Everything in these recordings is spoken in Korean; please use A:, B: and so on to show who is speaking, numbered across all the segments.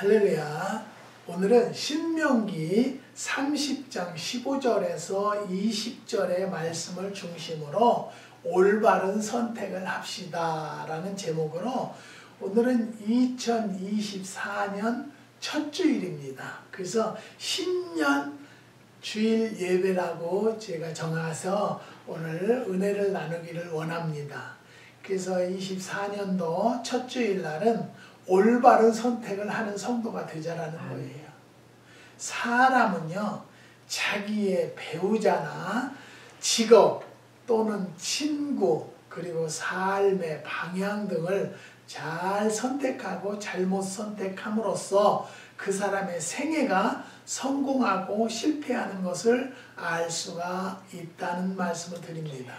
A: 할렐루야. 오늘은 신명기 30장 15절에서 20절의 말씀을 중심으로 올바른 선택을 합시다 라는 제목으로 오늘은 2024년 첫 주일입니다. 그래서 신년 주일 예배라고 제가 정해서 오늘 은혜를 나누기를 원합니다. 그래서 24년도 첫 주일날은 올바른 선택을 하는 성도가 되자라는 거예요. 사람은요, 자기의 배우자나 직업 또는 친구 그리고 삶의 방향 등을 잘 선택하고 잘못 선택함으로써 그 사람의 생애가 성공하고 실패하는 것을 알 수가 있다는 말씀을 드립니다.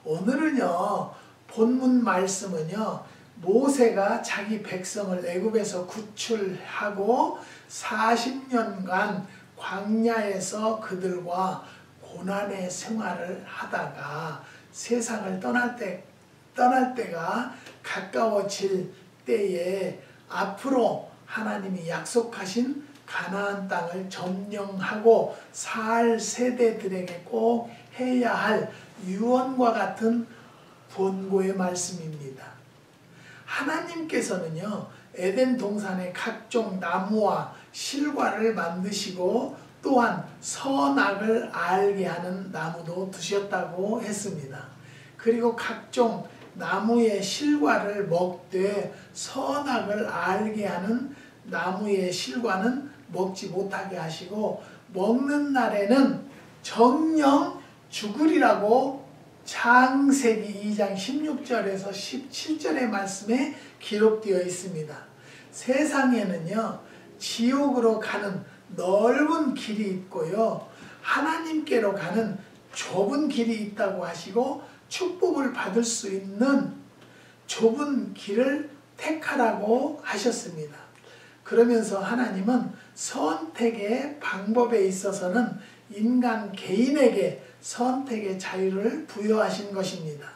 A: 오늘은요, 본문 말씀은요, 모세가 자기 백성을 애굽에서 구출하고 40년간 광야에서 그들과 고난의 생활을 하다가 세상을 떠날 때가 가까워질 때에 앞으로 하나님이 약속하신 가나안 땅을 점령하고 살 세대들에게 꼭 해야 할 유언과 같은 본고의 말씀입니다. 하나님께서는요, 에덴 동산에 각종 나무와 실과를 만드시고 또한 선악을 알게 하는 나무도 두셨다고 했습니다. 그리고 각종 나무의 실과를 먹되 선악을 알게 하는 나무의 실과는 먹지 못하게 하시고 먹는 날에는 정녕 죽으리라고 창세기 2장 16절에서 17절의 말씀에 기록되어 있습니다. 세상에는요, 지옥으로 가는 넓은 길이 있고요, 하나님께로 가는 좁은 길이 있다고 하시고 축복을 받을 수 있는 좁은 길을 택하라고 하셨습니다. 그러면서 하나님은 선택의 방법에 있어서는 인간 개인에게 선택의 자유를 부여하신 것입니다.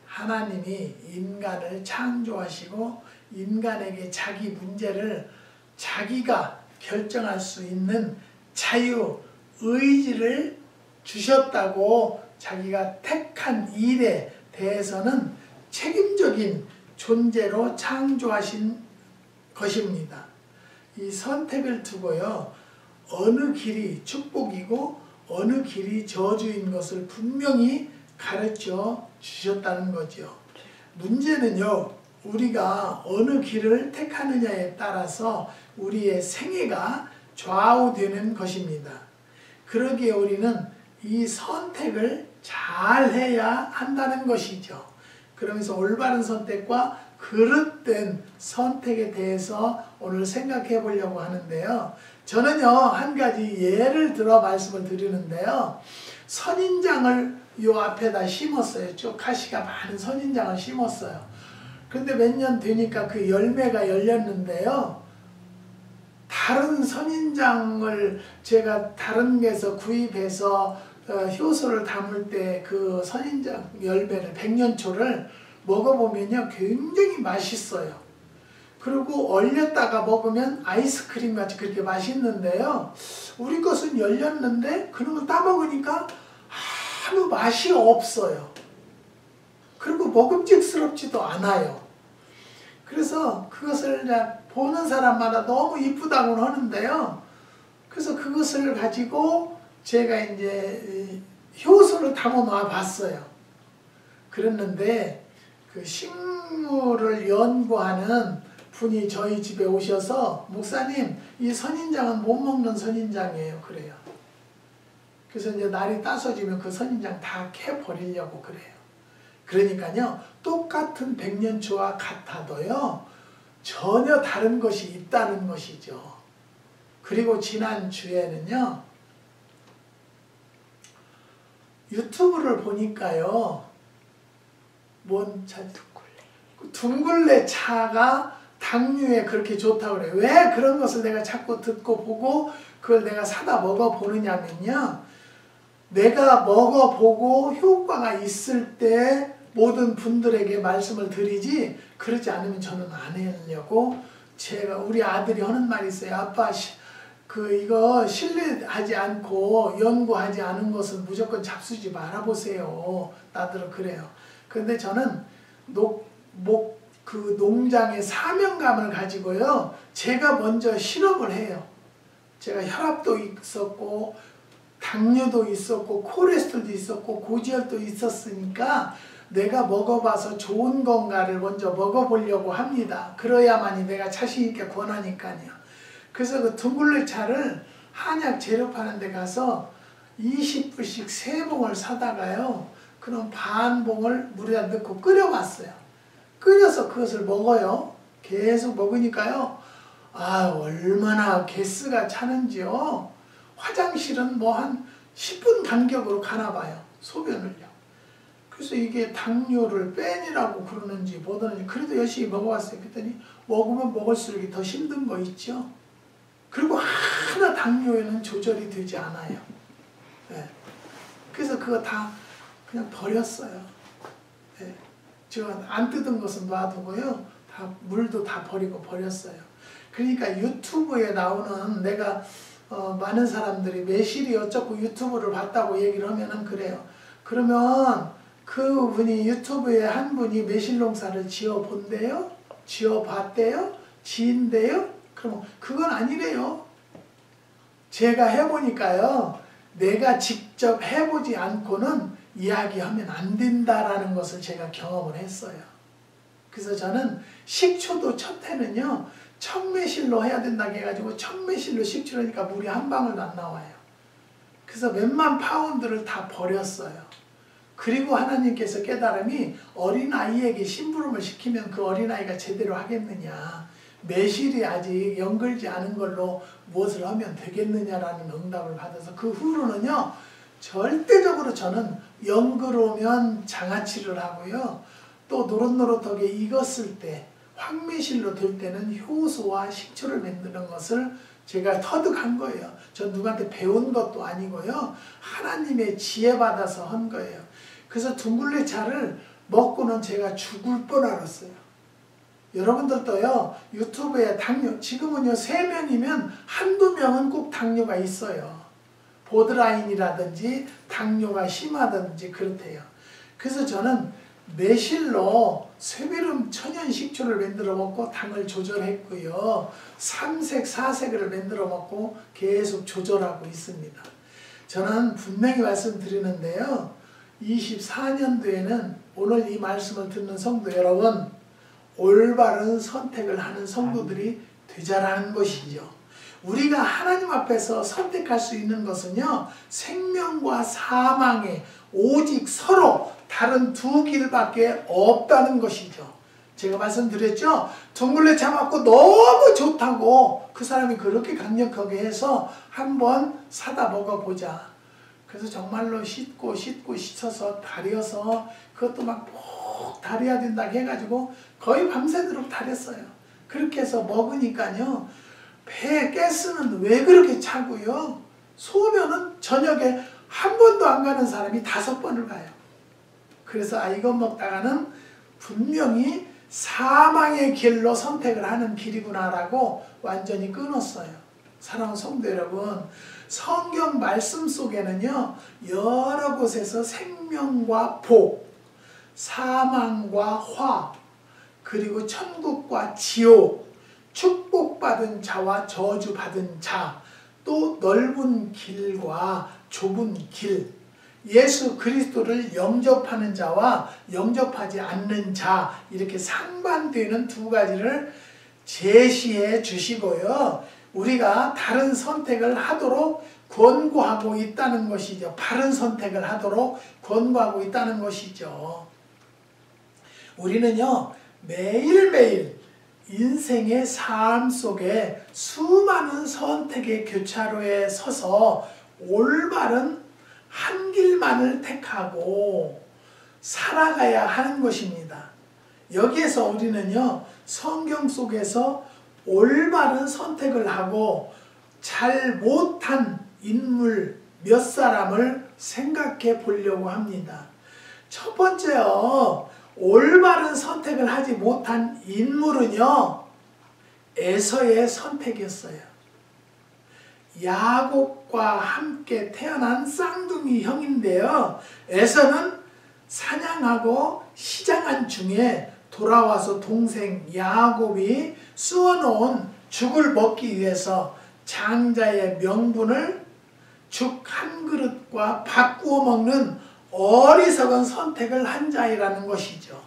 A: 하나님이 인간을 창조하시고 인간에게 자기 문제를 자기가 결정할 수 있는 자유, 의지를 주셨다고 자기가 택한 일에 대해서는 책임적인 존재로 창조하신 것입니다. 이 선택을 두고요, 어느 길이 축복이고 어느 길이 저주인 것을 분명히 가르쳐 주셨다는 거죠. 문제는요, 우리가 어느 길을 택하느냐에 따라서 우리의 생애가 좌우되는 것입니다. 그러기에 우리는 이 선택을 잘 해야 한다는 것이죠. 그러면서 올바른 선택과 그릇된 선택에 대해서 오늘 생각해 보려고 하는데요. 저는요, 한 가지 예를 들어 말씀을 드리는데요. 선인장을 요 앞에다 심었어요. 쭉 가시가 많은 선인장을 심었어요. 근데 몇 년 되니까 그 열매가 열렸는데요. 다른 선인장을 제가 다른 데서 구입해서 효소를 담을 때 그 선인장 열매를 백년초를 먹어보면요, 굉장히 맛있어요. 그리고 얼렸다가 먹으면 아이스크림 같이 그렇게 맛있는데요. 우리 것은 열렸는데 그런 걸 따먹으니까 아무 맛이 없어요. 그리고 먹음직스럽지도 않아요. 그래서 그것을 보는 사람마다 너무 이쁘다고 하는데요. 그래서 그것을 가지고 제가 이제 효소를 담아 놔 봤어요. 그랬는데 그 식물을 연구하는 분이 저희 집에 오셔서 목사님, 이 선인장은 못 먹는 선인장이에요. 그래요. 그래서 이제 날이 따서지면 그 선인장 다 캐버리려고 그래요. 그러니까요, 똑같은 백년초와 같아도요, 전혀 다른 것이 있다는 것이죠. 그리고 지난주에는요, 유튜브를 보니까요, 뭔 차? 둥글레 차가 당뇨에 그렇게 좋다고 그래요. 왜 그런 것을 내가 자꾸 듣고 보고 그걸 내가 사다 먹어보느냐면요, 내가 먹어보고 효과가 있을 때 모든 분들에게 말씀을 드리지, 그러지 않으면 저는 안 하려고 제가 우리 아들이 하는 말이 있어요. 아빠 이거 신뢰하지 않고 연구하지 않은 것은 무조건 잡수지 말아보세요. 나들은 그래요. 그런데 저는 그 농장의 사명감을 가지고요. 제가 먼저 실험을 해요. 제가 혈압도 있었고 당뇨도 있었고 콜레스테롤도 있었고 고지혈도 있었으니까 내가 먹어봐서 좋은 건가를 먼저 먹어보려고 합니다. 그래야만이 내가 자신 있게 권하니까요. 그래서 그 둥글레차를 한약 재료 파는 데 가서 20불씩 3봉을 사다가요. 그럼 반 봉을 물에다 넣고 끓여봤어요. 끓여서 그것을 먹어요. 계속 먹으니까요. 아, 얼마나 가스가 차는지요. 화장실은 뭐 한 10분 간격으로 가나 봐요. 소변을요. 그래서 이게 당뇨를 빼니라고 그러는지 뭐든지 그래도 열심히 먹어봤어요. 그랬더니 먹으면 먹을수록 더 힘든 거 있죠. 그리고 하나 당뇨에는 조절이 되지 않아요. 네. 그래서 그거 다 그냥 버렸어요. 네. 제가 안 뜯은 것은 놔두고요. 다 물도 다 버렸어요. 그러니까 유튜브에 나오는 내가 많은 사람들이 매실이 어쩌고 유튜브를 봤다고 얘기를 하면은 그래요. 그러면 그 분이 유튜브에 한 분이 매실 농사를 지어 본대요? 지어 봤대요? 지인대요? 그럼 그건 아니래요. 제가 해보니까요. 내가 직접 해보지 않고는 이야기하면 안 된다라는 것을 제가 경험을 했어요. 그래서 저는 식초도 첫 해는요. 청매실로 해야 된다고 해가지고 청매실로 식초를 하니까 물이 한 방울도 안 나와요. 그래서 몇만 파운드를 다 버렸어요. 그리고 하나님께서 깨달음이 어린아이에게 심부름을 시키면 그 어린아이가 제대로 하겠느냐. 매실이 아직 연글지 않은 걸로 무엇을 하면 되겠느냐라는 응답을 받아서 그 후로는요. 절대적으로 저는 연그러면 장아찌를 하고요. 또 노릇노릇하게 익었을 때 황매실로 될 때는 효소와 식초를 만드는 것을 제가 터득한 거예요. 전 누구한테 배운 것도 아니고요. 하나님의 지혜 받아서 한 거예요. 그래서 둥글레차를 먹고는 제가 죽을 뻔 알았어요. 여러분들도요. 유튜브에 당뇨 지금은요 3명이면 한두 명은 꼭 당뇨가 있어요. 보드라인이라든지 당뇨가 심하든지 그렇대요. 그래서 저는 매실로 쇠비름 천연 식초를 만들어 먹고 당을 조절했고요. 3색, 4색을 만들어 먹고 계속 조절하고 있습니다. 저는 분명히 말씀드리는데요. 24년도에는 오늘 이 말씀을 듣는 성도 여러분, 올바른 선택을 하는 성도들이 되자라는 것이죠. 우리가 하나님 앞에서 선택할 수 있는 것은요. 생명과 사망의 오직 서로 다른 두 길밖에 없다는 것이죠. 제가 말씀드렸죠. 둥글레차 맞고 너무 좋다고 그 사람이 그렇게 강력하게 해서 한번 사다 먹어보자. 그래서 정말로 씻어서 다려서 그것도 막 푹 다려야 된다고 해가지고 거의 밤새도록 다렸어요. 그렇게 해서 먹으니까요. 배 가스는 왜 그렇게 차고요. 소변은 저녁에 한 번도 안 가는 사람이 5번을 가요. 그래서 이거 먹다가는 분명히 사망의 길로 선택을 하는 길이구나라고 완전히 끊었어요. 사랑하는 성도 여러분, 성경 말씀 속에는요. 여러 곳에서 생명과 복, 사망과 화, 그리고 천국과 지옥, 축복받은 자와 저주받은 자, 또 넓은 길과 좁은 길, 예수 그리스도를 영접하는 자와 영접하지 않는 자, 이렇게 상반되는 두 가지를 제시해 주시고요. 우리가 다른 선택을 하도록 권고하고 있다는 것이죠. 바른 선택을 하도록 권고하고 있다는 것이죠. 우리는요, 매일매일 인생의 삶 속에 수많은 선택의 교차로에 서서 올바른 한 길만을 택하고 살아가야 하는 것입니다. 여기에서 우리는요, 성경 속에서 올바른 선택을 하고 잘 못한 인물 몇 사람을 생각해 보려고 합니다. 첫 번째요, 올바른 선택을 하지 못한 인물은요, 에서의 선택이었어요. 야곱과 함께 태어난 쌍둥이 형인데요. 에서는 사냥하고 시장한 중에 돌아와서 동생 야곱이 쑤어놓은 죽을 먹기 위해서 장자의 명분을 죽 한 그릇과 바꾸어 먹는 어리석은 선택을 한 자이라는 것이죠.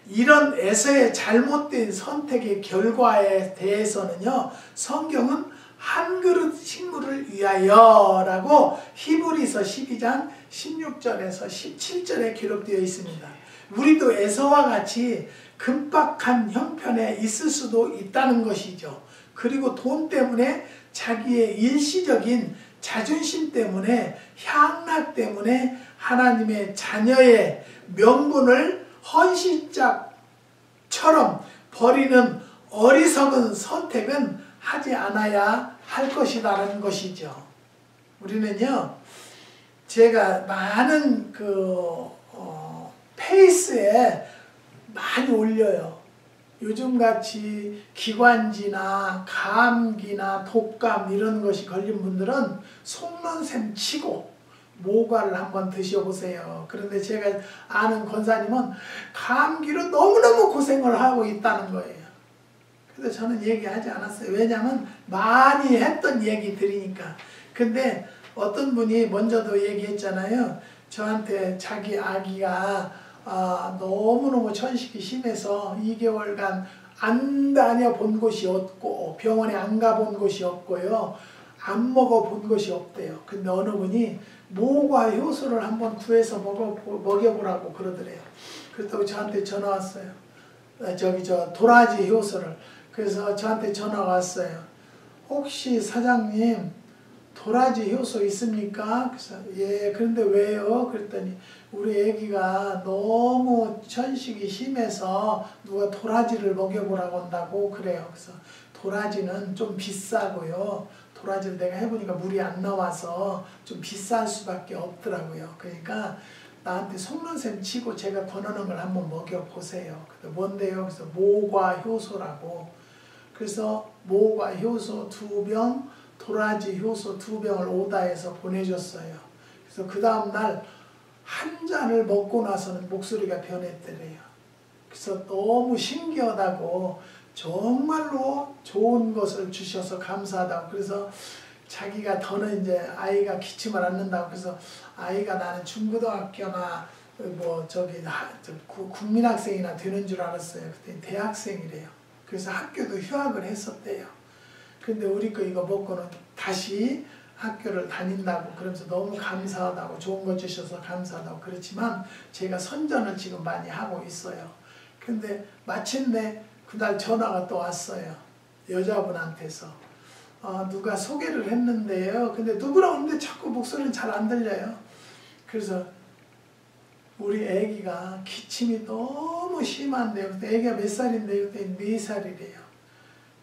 A: 이런 에서의 잘못된 선택의 결과에 대해서는요, 성경은 한 그릇 식물을 위하여 라고 히브리서 12장 16절에서 17절에 기록되어 있습니다. 우리도 에서와 같이 금박한 형편에 있을 수도 있다는 것이죠. 그리고 돈 때문에 자기의 일시적인 자존심 때문에 향락 때문에 하나님의 자녀의 명분을 헌신짝처럼 버리는 어리석은 선택은 하지 않아야 할 것이라는 것이죠. 우리는요, 제가 많은 페이스에 많이 올려요. 요즘같이 기관지나 감기나 독감 이런 것이 걸린 분들은 속는셈 치고 모과를 한번 드셔보세요. 그런데 제가 아는 권사님은 감기로 너무너무 고생을 하고 있다는 거예요. 그래서 저는 얘기하지 않았어요. 왜냐하면 많이 했던 얘기들이니까. 근데 어떤 분이 먼저도 얘기했잖아요. 저한테 자기 아기가 너무너무 천식이 심해서 2개월간 안 다녀본 곳이 없고 병원에 안 가본 곳이 없고요. 안 먹어본 곳이 없대요. 근데 어느 분이 모과 효소를 한번 구해서 먹여보라고 그러더래요. 그랬다고 저한테 전화 왔어요. 도라지 효소를. 그래서 저한테 전화가 왔어요. 혹시 사장님 도라지 효소 있습니까? 그래서 예, 그런데 왜요? 그랬더니 우리 애기가 너무 천식이 심해서 누가 도라지를 먹여보라고 한다고 그래요. 그래서 도라지는 좀 비싸고요. 도라지를 내가 해보니까 물이 안 나와서 좀 비쌀 수밖에 없더라고요. 그러니까 나한테 속는셈 치고 제가 권하는 걸 한번 먹여보세요. 근데 뭔데요? 그래서 모과 효소라고. 그래서 모과 효소 2병, 도라지 효소 2병을 오다해서 보내줬어요. 그래서 그 다음날 한 잔을 먹고 나서는 목소리가 변했더래요. 그래서 너무 신기하다고, 정말로 좋은 것을 주셔서 감사하다고. 그래서 자기가 더는 이제 아이가 기침을 않는다고. 그래서 아이가 나는 중고등학교나 국민학생이나 되는 줄 알았어요. 그때 대학생이래요. 그래서 학교도 휴학을 했었대요. 근데 우리 거 이거 먹고는 다시 학교를 다닌다고. 그러면서 너무 감사하다고, 좋은 거 주셔서 감사하다고. 그렇지만 제가 선전을 지금 많이 하고 있어요. 근데 마침내 그날 전화가 또 왔어요. 여자분한테서. 누가 소개를 했는데요. 근데 누구라고 하는데 자꾸 목소리는 잘 안 들려요. 그래서 우리 애기가 기침이 너무 심한데요. 그때 애기가 몇 살인데요? 그때 4살이래요.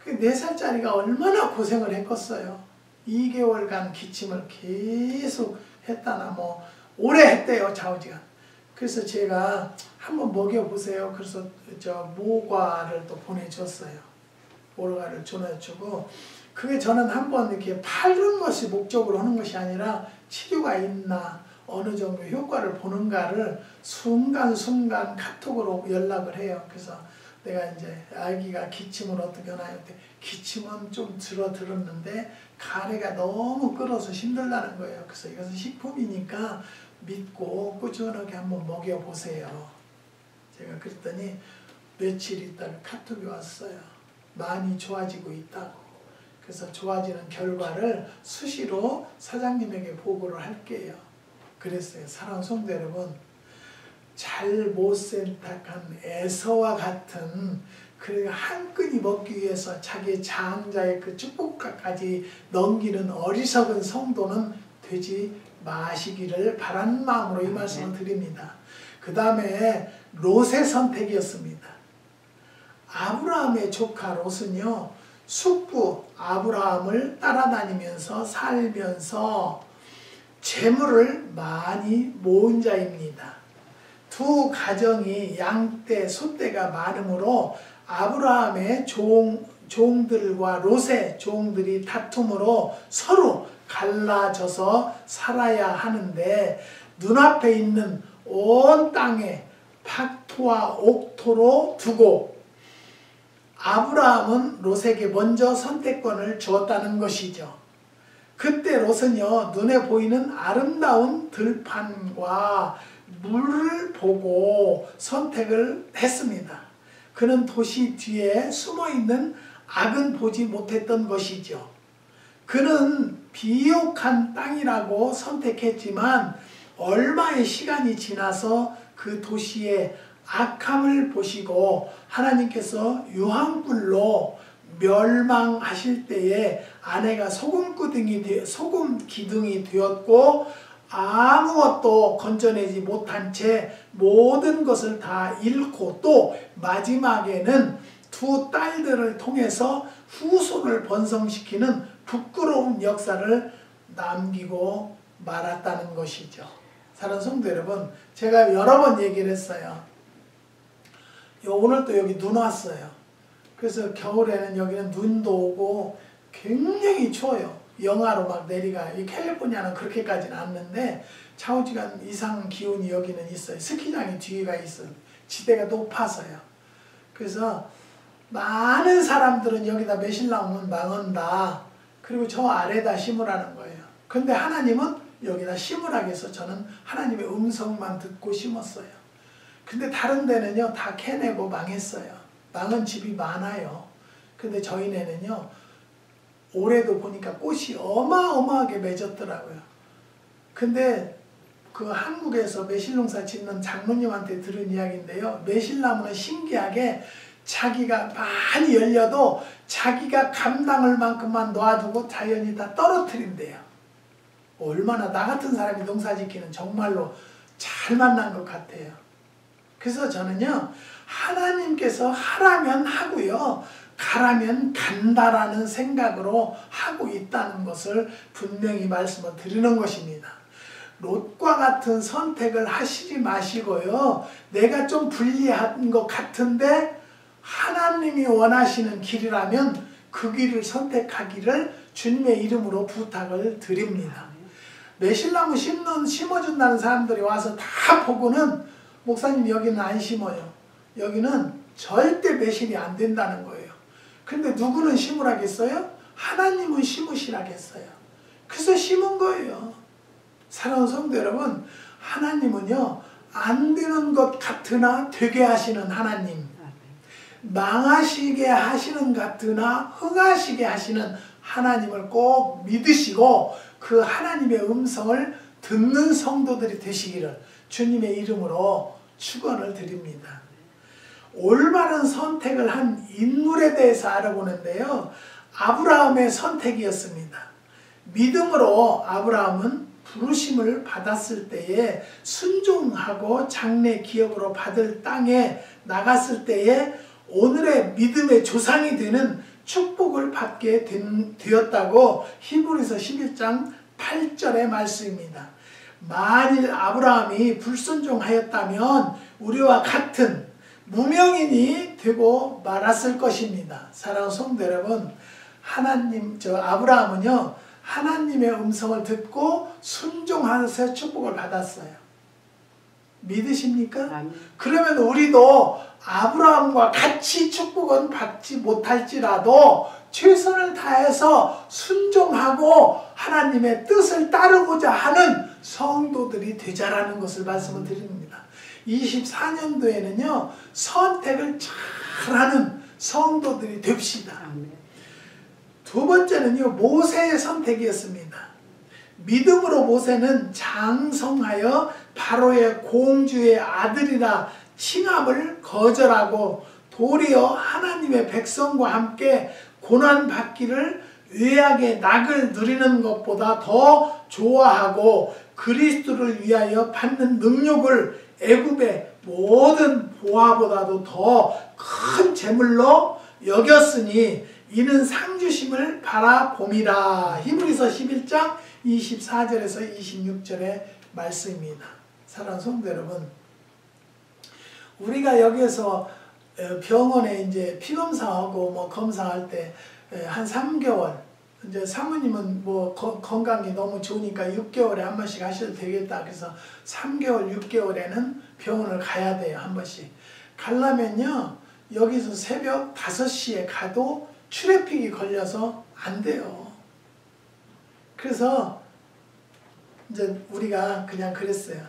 A: 그 4살짜리가 얼마나 고생을 했겠어요. 2개월간 기침을 계속 했다나 오래 했대요, 좌우지간. 그래서 제가 한번 먹여보세요. 그래서 모과를 또 보내줬어요. 모과를 전해주고, 그게 저는 한번 이렇게 파는 것이 목적으로 하는 것이 아니라 치료가 있나, 어느 정도 효과를 보는가를 순간순간 카톡으로 연락을 해요. 그래서 내가 이제 아기가 기침을 어떻게 하나요? 기침은 좀 줄어들었는데 가래가 너무 끓어서 힘들다는 거예요. 그래서 이것은 식품이니까 믿고 꾸준하게 한번 먹여보세요. 제가 그랬더니 며칠 있다가 카톡이 왔어요. 많이 좋아지고 있다고. 그래서 좋아지는 결과를 수시로 사장님에게 보고를 할게요. 그랬어요. 사랑하는 성도 여러분, 잘못 선택한 에서와 같은 한 끈이 먹기 위해서 자기 장자의 그 축복까지 넘기는 어리석은 성도는 되지 마시기를 바라는 마음으로 이 말씀을 드립니다. 그 다음에 롯의 선택이었습니다. 아브라함의 조카 롯은요, 숙부 아브라함을 따라다니면서 살면서 재물을 많이 모은 자입니다. 두 가정이 양떼, 소떼가 많으므로 아브라함의 종들과 롯의 종들이 다툼으로 서로 갈라져서 살아야 하는데 눈앞에 있는 온 땅에 박토와 옥토로 두고 아브라함은 롯에게 먼저 선택권을 주었다는 것이죠. 그때 롯은요, 눈에 보이는 아름다운 들판과 물을 보고 선택을 했습니다. 그는 도시 뒤에 숨어있는 악은 보지 못했던 것이죠. 그는 비옥한 땅이라고 선택했지만 얼마의 시간이 지나서 그 도시의 악함을 보시고 하나님께서 유황불로 멸망하실 때에 아내가 소금 기둥이 되었고 아무것도 건져내지 못한 채 모든 것을 다 잃고 또 마지막에는 두 딸들을 통해서 후손을 번성시키는 부끄러운 역사를 남기고 말았다는 것이죠. 사랑하는 성도 여러분, 제가 여러 번 얘기를 했어요. 오늘 또 여기 눈 왔어요. 그래서 겨울에는 여기는 눈도 오고 굉장히 추워요. 영하로 막 내리가요. 이 캘리포니아는 그렇게까지는 않는데 좌우지간 이상 기온이 여기는 있어요. 스키장이 뒤가 있어요. 지대가 높아서요. 그래서 많은 사람들은 여기다 매실나무는 망한다. 그리고 저 아래다 심으라는 거예요. 근데 하나님은 여기다 심으라고 해서 저는 하나님의 음성만 듣고 심었어요. 근데 다른 데는요 다 캐내고 망했어요. 망한 집이 많아요. 근데 저희네는요 올해도 보니까 꽃이 어마어마하게 맺었더라고요. 근데 그 한국에서 매실농사 짓는 장로님한테 들은 이야기인데요. 매실나무는 신기하게 자기가 많이 열려도 자기가 감당할 만큼만 놔두고 자연이 다 떨어뜨린대요. 얼마나 나 같은 사람이 농사 짓기는 정말로 잘 만난 것 같아요. 그래서 저는요 하나님께서 하라면 하고요 가라면 간다라는 생각으로 하고 있다는 것을 분명히 말씀을 드리는 것입니다. 롯과 같은 선택을 하시지 마시고요. 내가 좀 불리한 것 같은데 하나님이 원하시는 길이라면 그 길을 선택하기를 주님의 이름으로 부탁을 드립니다. 매실나무 심어준다는 사람들이 와서 다 보고는 목사님 여기는 안 심어요. 여기는 절대 매실이 안 된다는 거예요. 근데 누구는 심으라겠어요? 하나님은 심으시라겠어요. 그래서 심은 거예요. 사랑하는 성도 여러분, 하나님은요 안 되는 것 같으나 되게 하시는 하나님, 망하시게 하시는 것 같으나 흥하시게 하시는 하나님을 꼭 믿으시고 그 하나님의 음성을 듣는 성도들이 되시기를 주님의 이름으로 축원을 드립니다. 올바른 선택을 한 인물에 대해서 알아보는데요. 아브라함의 선택이었습니다. 믿음으로 아브라함은 부르심을 받았을 때에 순종하고 장래 기업으로 받을 땅에 나갔을 때에 오늘의 믿음의 조상이 되는 축복을 받게 되었다고 히브리서 11장 8절의 말씀입니다. 만일 아브라함이 불순종하였다면 우리와 같은 무명인이 되고 말았을 것입니다. 사랑하는 성도 여러분, 아브라함은요 하나님의 음성을 듣고 순종하면서 축복을 받았어요. 믿으십니까? 아멘. 그러면 우리도 아브라함과 같이 축복은 받지 못할지라도 최선을 다해서 순종하고 하나님의 뜻을 따르고자 하는 성도들이 되자라는 것을 말씀을 드립니다. 24년도에는요 선택을 잘하는 성도들이 됩시다. 두 번째는요 모세의 선택이었습니다. 믿음으로 모세는 장성하여 바로의 공주의 아들이라 칭함을 거절하고 도리어 하나님의 백성과 함께 고난받기를 외악의 낙을 누리는 것보다 더 좋아하고 그리스도를 위하여 받는 능력을 애굽의 모든 보화보다도 더 큰 재물로 여겼으니 이는 상주심을 바라봄이라. 히브리서 11장 24절에서 26절의 말씀입니다. 사랑하는 성도 여러분, 우리가 여기에서 병원에 이제 피 검사하고 뭐 검사할 때 한 3개월, 이제 사모님은 뭐 건강이 너무 좋으니까 6개월에 한 번씩 하셔도 되겠다. 그래서 3개월, 6개월에는 병원을 가야 돼요. 한 번씩. 가려면요, 여기서 새벽 5시에 가도 트래픽이 걸려서 안 돼요. 그래서 이제 우리가 그냥 그랬어요.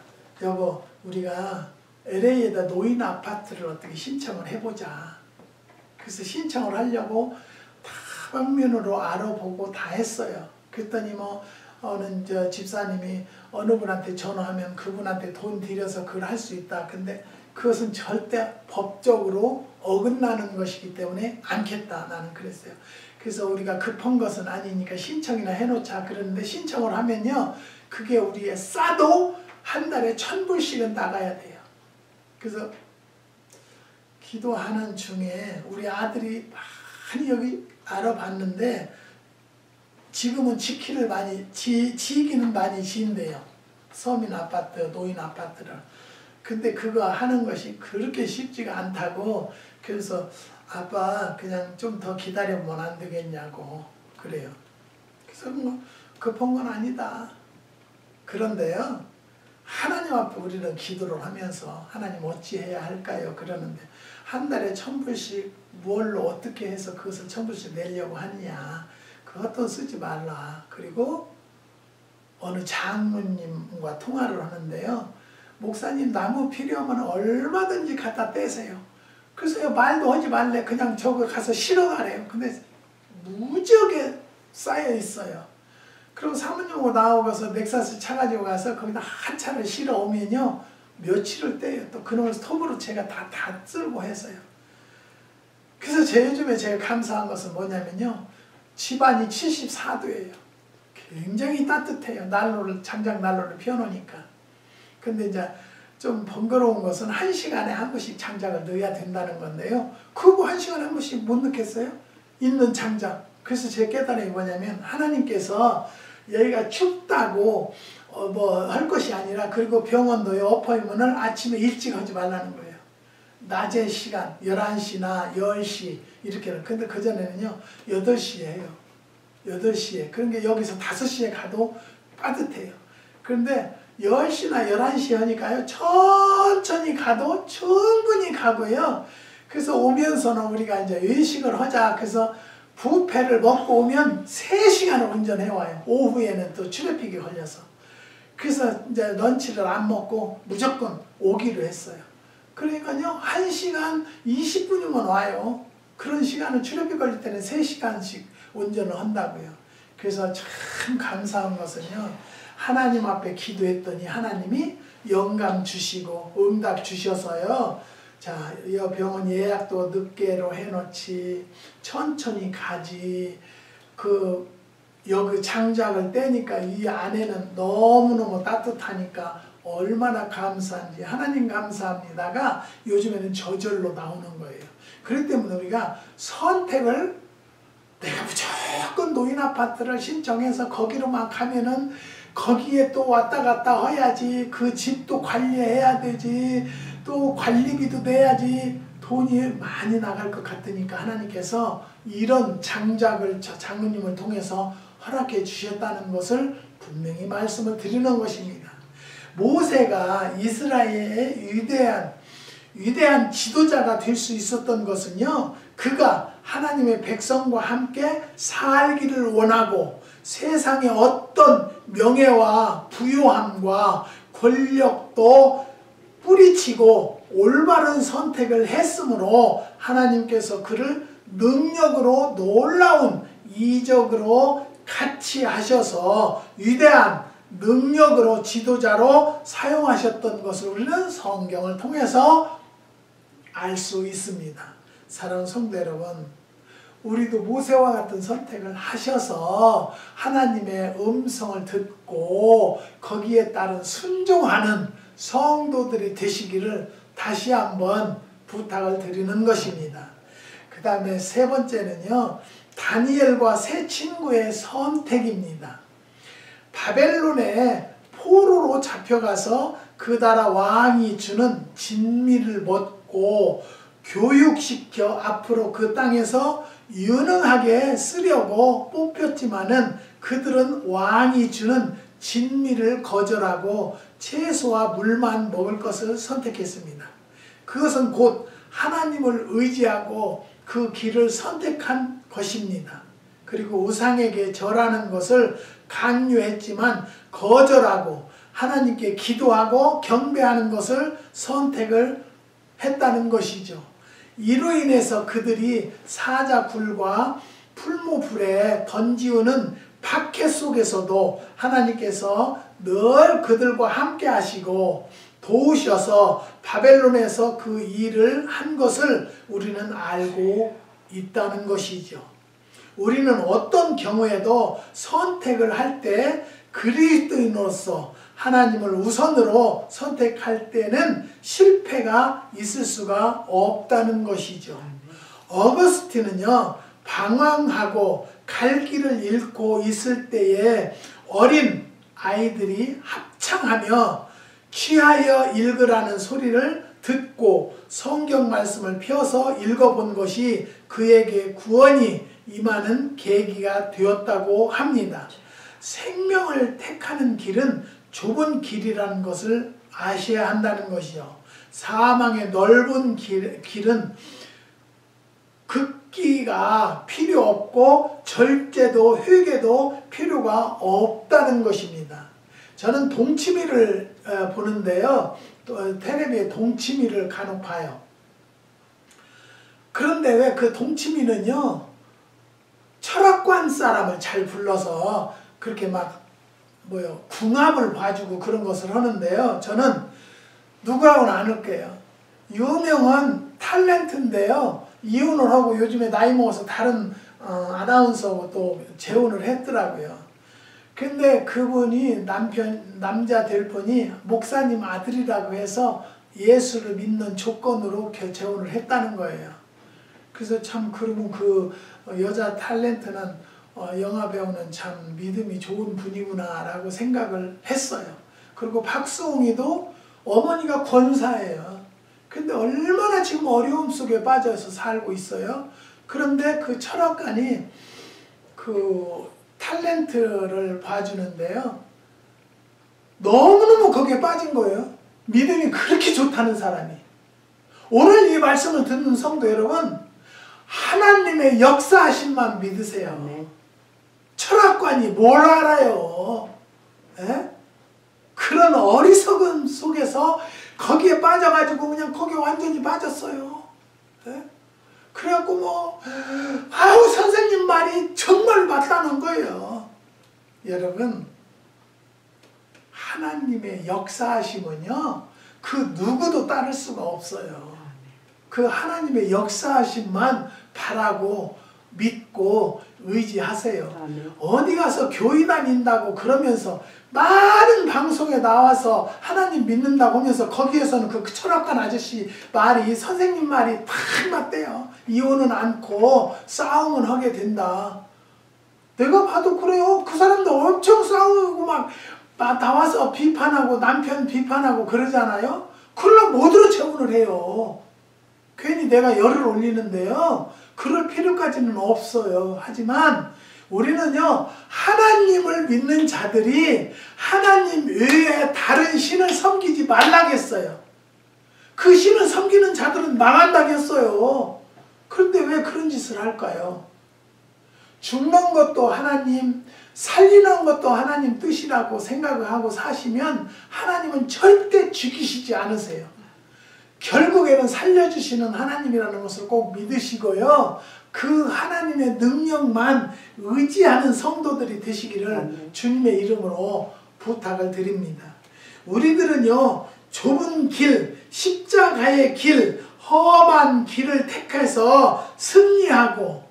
A: 여보, 우리가 LA에다 노인 아파트를 어떻게 신청을 해보자. 그래서 신청을 하려고 다방면으로 알아보고 다 했어요. 그랬더니 뭐 어느 집사님이 어느 분한테 전화하면 그분한테 돈 들여서 그걸 할 수 있다. 근데 그것은 절대 법적으로 어긋나는 것이기 때문에 않겠다. 나는 그랬어요. 그래서 우리가 급한 것은 아니니까 신청이나 해놓자. 그러는데 신청을 하면요, 그게 우리의 싸도 한 달에 1,000불씩은 나가야 돼요. 그래서 기도하는 중에 우리 아들이 많이 여기 알아봤는데 지금은 지기는 많이 지인대요. 서민 아파트, 노인 아파트를. 근데 그거 하는 것이 그렇게 쉽지가 않다고. 그래서 아빠 그냥 좀 더 기다려보면 안 되겠냐고 그래요. 그래서 뭐 급한 건 아니다. 그런데요, 하나님 앞에 우리는 기도를 하면서 하나님 어찌해야 할까요? 그러는데 한 달에 1,000불씩 뭘로 어떻게 해서 그것을 1,000불씩 내려고 하느냐. 그것도 쓰지 말라. 그리고 어느 장로님과 통화를 하는데요, 목사님 나무 필요하면 얼마든지 갖다 떼세요. 그래서 말도 하지 말래. 그냥 저거 가서 실어가래요. 근데 무지하게 쌓여 있어요. 그럼 사모님하고 나오고서 넥사스 차 가지고 가서 거기다 한 차를 실어 오면요, 며칠을 떼요. 또 그놈을 톱으로 제가 다 쓸고 해서요. 그래서 요즘에 제가 감사한 것은 뭐냐면요, 집안이 74도예요. 굉장히 따뜻해요. 장작 난로를 피워놓으니까. 근데 이제 좀 번거로운 것은 1시간에 한 번씩 장작을 넣어야 된다는 건데요. 그거 1시간에 한 번씩 못 넣겠어요? 있는 장작. 그래서 제 깨달음이 뭐냐면, 하나님께서 여기가 춥다고 뭐 할 것이 아니라, 그리고 병원도요, 어포인트먼을 아침에 일찍 하지 말라는 거예요. 낮에 시간 11시나 10시 이렇게. 근데 그전에는요 8시에 해요. 8시에. 그러니까 여기서 5시에 가도 따뜻해요. 그런데 10시나 11시 하니까요, 천천히 가도 충분히 가고요. 그래서 오면서는 우리가 이제 외식을 하자. 그래서 뷔페를 먹고 오면 3시간을 운전해 와요. 오후에는 또 트래픽이 걸려서. 그래서 이제 런치를 안 먹고 무조건 오기로 했어요. 그러니까요, 1시간 20분이면 와요. 그런 시간은 트래픽 걸릴 때는 3시간씩 운전을 한다고요. 그래서 참 감사한 것은요, 하나님 앞에 기도했더니 하나님이 영감 주시고 응답 주셔서요, 자, 이 병원 예약도 늦게로 해놓지, 천천히 가지. 여기 장작을 떼니까 이 안에는 너무너무 따뜻하니까 얼마나 감사한지 하나님 감사합니다가 요즘에는 저절로 나오는 거예요. 그렇기 때문에 우리가 선택을, 내가 무조건 노인 아파트를 신청해서 거기로만 가면은 거기에 또 왔다 갔다 해야지, 그 집도 관리해야 되지, 또 관리비도 내야지, 돈이 많이 나갈 것 같으니까 하나님께서 이런 장작을 장로님을 통해서 허락해 주셨다는 것을 분명히 말씀을 드리는 것입니다. 모세가 이스라엘의 위대한 지도자가 될 수 있었던 것은요, 그가 하나님의 백성과 함께 살기를 원하고 세상의 어떤 명예와 부요함과 권력도 뿌리치고 올바른 선택을 했으므로 하나님께서 그를 능력으로 놀라운 이적으로 같이 하셔서 위대한 능력으로 지도자로 사용하셨던 것을 우리는 성경을 통해서 알 수 있습니다. 사랑하는 성도 여러분, 우리도 모세와 같은 선택을 하셔서 하나님의 음성을 듣고 거기에 따른 순종하는 성도들이 되시기를 다시 한번 부탁을 드리는 것입니다. 그 다음에 세 번째는요, 다니엘과 세 친구의 선택입니다. 바벨론에 포로로 잡혀가서 그 나라 왕이 주는 진미를 먹고 교육시켜 앞으로 그 땅에서 유능하게 쓰려고 뽑혔지만은 그들은 왕이 주는 진미를 거절하고 채소와 물만 먹을 것을 선택했습니다. 그것은 곧 하나님을 의지하고 그 길을 선택한 것입니다. 그리고 우상에게 절하는 것을 강요했지만 거절하고 하나님께 기도하고 경배하는 것을 선택을 했다는 것이죠. 이로 인해서 그들이 사자굴과 풀무불에 던지우는 박해 속에서도 하나님께서 늘 그들과 함께 하시고 도우셔서 바벨론에서 그 일을 한 것을 우리는 알고 있다는 것이죠. 우리는 어떤 경우에도 선택을 할 때 그리스도인으로서 하나님을 우선으로 선택할 때는 실패가 있을 수가 없다는 것이죠. 어거스틴은요, 방황하고 갈 길을 잃고 있을 때에 어린 아이들이 합창하며 취하여 읽으라는 소리를 듣고 성경 말씀을 펴서 읽어본 것이 그에게 구원이 임하는 계기가 되었다고 합니다. 생명을 택하는 길은 좁은 길이라는 것을 아셔야 한다는 것이요. 사망의 넓은 길은 극기가 필요 없고 절제도 회개도 필요가 없다는 것입니다. 저는 동치미를 보는데요. 텔레비에 동치미를 간혹 봐요. 그런데 왜 그 동치미는요, 철학관 사람을 잘 불러서 그렇게 막 궁합을 봐주고 그런 것을 하는데요. 저는 누구하고는 안 할게요. 유명한 탤런트인데요. 이혼을 하고 요즘에 나이 먹어서 다른 아나운서하고 또 재혼을 했더라고요. 근데 그분이 남자 될 분이 목사님 아들이라고 해서 예수를 믿는 조건으로 재혼을 했다는 거예요. 그래서 참 그러면 그 여자 탤런트는 영화 배우는 참 믿음이 좋은 분이구나 라고 생각을 했어요. 그리고 박수홍이도 어머니가 권사예요. 근데 얼마나 지금 어려움 속에 빠져서 살고 있어요. 그런데 그 철학관이 그 탤런트를 봐주는데요, 너무너무 거기에 빠진 거예요. 믿음이 그렇게 좋다는 사람이. 오늘 이 말씀을 듣는 성도 여러분, 하나님의 역사하심만 믿으세요. 네. 철학관이 뭘 알아요? 에? 그런 어리석음 속에서 거기에 빠져가지고 그냥 거기에 완전히 빠졌어요. 에? 그래갖고 아우 선생님 말이 정말 맞다는 거예요. 여러분, 하나님의 역사하심은요, 그 누구도 따를 수가 없어요. 그 하나님의 역사하심만 바라고 믿고 의지하세요. 어디 가서 교회 다닌다고 그러면서 많은 방송에 나와서 하나님 믿는다고 하면서 거기에서는 그 철학관 아저씨 말이, 선생님 말이 딱 맞대요. 이혼은 않고 싸움은 하게 된다. 내가 봐도 그래요. 그 사람들 엄청 싸우고 막 나와서 비판하고 남편 비판하고 그러잖아요. 그러려고 뭐들어 재혼을 해요. 괜히 내가 열을 올리는데요, 그럴 필요까지는 없어요. 하지만 우리는요, 하나님을 믿는 자들이 하나님 외에 다른 신을 섬기지 말라겠어요. 그 신을 섬기는 자들은 망한다겠어요. 그런데 왜 그런 짓을 할까요? 죽는 것도 하나님, 살리는 것도 하나님 뜻이라고 생각을 하고 사시면 하나님은 절대 죽이시지 않으세요. 결국에는 살려주시는 하나님이라는 것을 꼭 믿으시고요, 그 하나님의 능력만 의지하는 성도들이 되시기를 주님의 이름으로 부탁을 드립니다. 우리들은요, 좁은 길, 십자가의 길, 험한 길을 택해서 승리하고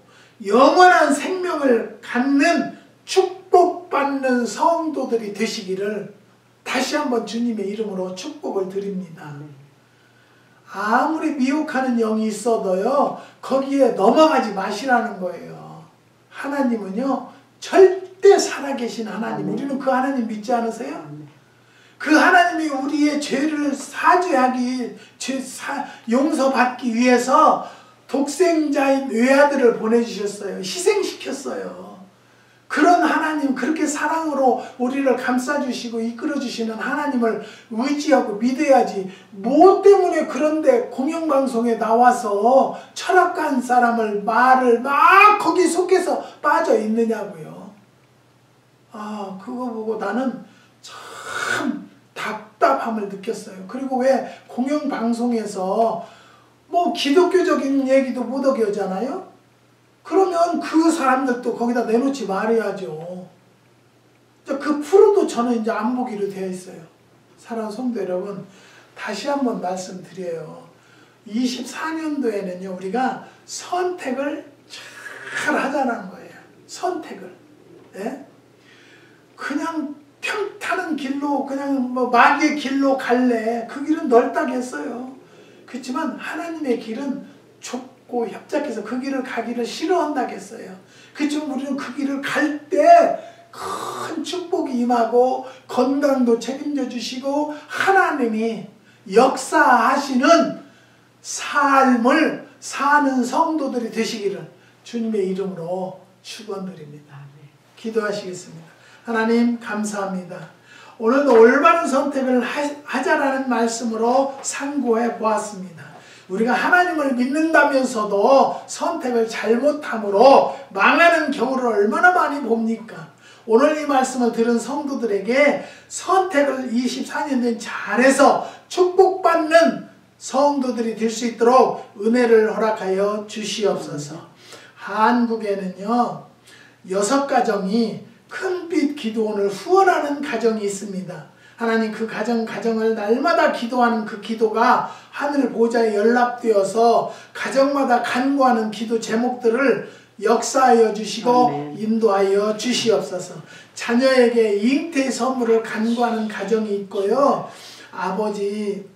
A: 영원한 생명을 갖는 축복받는 성도들이 되시기를 다시 한번 주님의 이름으로 축복을 드립니다. 아무리 미혹하는 영이 있어도요, 거기에 넘어가지 마시라는 거예요. 하나님은요, 절대 살아계신 하나님. 우리는 그 하나님 믿지 않으세요? 그 하나님이 우리의 죄를 사죄하기, 용서받기 위해서 독생자인 외아들을 보내주셨어요. 희생시켰어요. 그런 하나님, 그렇게 사랑으로 우리를 감싸주시고 이끌어주시는 하나님을 의지하고 믿어야지. 뭐 때문에 그런데 공영방송에 나와서 철학관 사람을 말을 막 거기 속에서 빠져 있느냐고요. 아, 그거 보고 나는 참 답답함을 느꼈어요. 그리고 왜 공영방송에서 뭐 기독교적인 얘기도 못 하게 하잖아요? 그러면 그 사람들도 거기다 내놓지 말아야죠. 그 프로도 저는 이제 안 보기로 되어 있어요. 사랑하는 성도 여러분, 다시 한번 말씀드려요. 24년도에는요, 우리가 선택을 잘 하자는 거예요. 선택을. 예? 그냥 평타는 길로, 그냥 뭐 마귀의 길로 갈래. 그 길은 넓다겠어요. 그렇지만 하나님의 길은 좁고 협착해서 그 길을 가기를 싫어한다겠어요. 그렇지만 우리는 그 길을 갈 때 큰 축복이 임하고 건강도 책임져 주시고 하나님이 역사하시는 삶을 사는 성도들이 되시기를 주님의 이름으로 축원드립니다. 기도하시겠습니다. 하나님 감사합니다. 오늘도 올바른 선택을 하자라는 말씀으로 상고해 보았습니다. 우리가 하나님을 믿는다면서도 선택을 잘못함으로 망하는 경우를 얼마나 많이 봅니까? 오늘 이 말씀을 들은 성도들에게 선택을 24년 된 잘해서 축복받는 성도들이 될 수 있도록 은혜를 허락하여 주시옵소서. 한국에는요 6가정이 큰빛 기도원을 후원하는 가정이 있습니다. 하나님 그 가정을 날마다 기도하는 그 기도가 하늘 보좌에 연락되어서 가정마다 간구하는 기도 제목들을 역사하여 주시고 아멘. 인도하여 주시옵소서. 자녀에게 잉태 선물을 간구하는 가정이 있고요. 아버지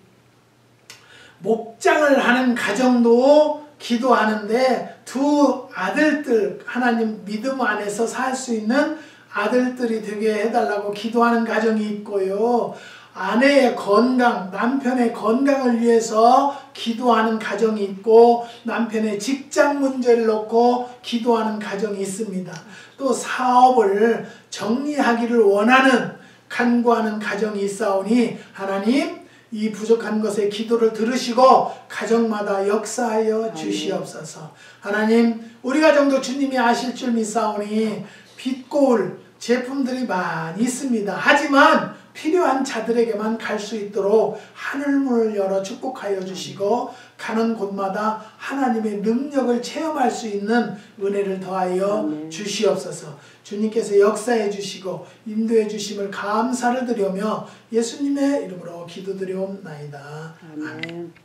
A: 목장을 하는 가정도 기도하는데 두 아들들 하나님 믿음 안에서 살 수 있는 아들들이 되게 해달라고 기도하는 가정이 있고요. 아내의 건강, 남편의 건강을 위해서 기도하는 가정이 있고 남편의 직장 문제를 놓고 기도하는 가정이 있습니다. 또 사업을 정리하기를 원하는 간구하는 가정이 있사오니 하나님 이 부족한 것에 기도를 들으시고 가정마다 역사하여 주시옵소서. 하나님 우리 가정도 주님이 아실 줄 믿사오니 빛고울 제품들이 많이 있습니다. 하지만 필요한 자들에게만 갈 수 있도록 하늘문을 열어 축복하여 주시고 가는 곳마다 하나님의 능력을 체험할 수 있는 은혜를 더하여 주시옵소서. 주님께서 역사해 주시고 인도해 주심을 감사를 드리며 예수님의 이름으로 기도드리옵나이다. 아멘.